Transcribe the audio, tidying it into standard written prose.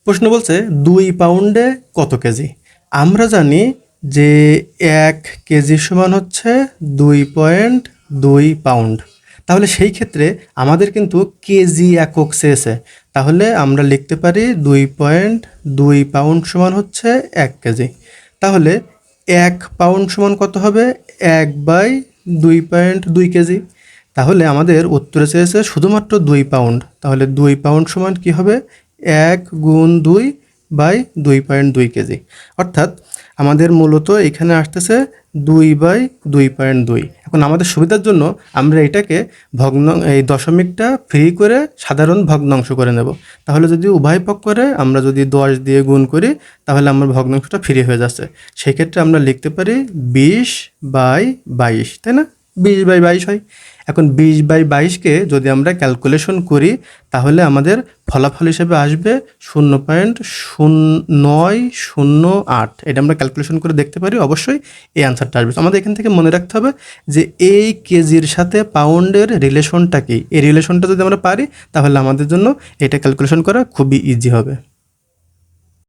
প্রশ্ন বলছে 2 পাউন্ডে কত কেজি। আমরা জানি যে 1 কেজি সমান হচ্ছে 2.2 পাউন্ড। তাহলে সেই ক্ষেত্রে আমাদের কিন্তু কেজি একক চেয়েছে, তাহলে আমরা লিখতে পারি 2.2 পাউন্ড সমান হচ্ছে 1 কেজি। তাহলে 1 পাউন্ড সমান কত হবে? 1/2.2 কেজি। তাহলে আমাদের উত্তরে চেয়েছে শুধুমাত্র 2 পাউন্ড, তাহলে 2 পাউন্ড সমান কী হবে? 1 × 2/2.2 কেজি। অর্থাৎ আমাদের মূলত এখানে আসতেছে 2/2.2। এখন আমাদের সুবিধার জন্য আমরা এটাকে এই দশমিকটা ফ্রি করে সাধারণ ভগ্নাংশ করে নেব। তাহলে যদি উভয় পক্ষে আমরা যদি 10 দিয়ে গুণ করি, তাহলে আমার ভগ্নাংশটা ফ্রি হয়ে যাচ্ছে। সেক্ষেত্রে আমরা লিখতে পারি 20/22, তাই না? 20/22 হয়। এখন 20/22কে যদি আমরা ক্যালকুলেশন করি, তাহলে আমাদের ফলাফল হিসেবে আসবে 0.0908। এটা আমরা ক্যালকুলেশন করে দেখতে পারি, অবশ্যই এই অ্যান্সারটা আসবে। আমাদের এখান থেকে মনে রাখতে হবে যে এই কেজির সাথে পাউন্ডের রিলেশনটা কি। এই রিলেশনটা যদি আমরা পারি, তাহলে আমাদের জন্য এটা ক্যালকুলেশন করা খুবই ইজি হবে।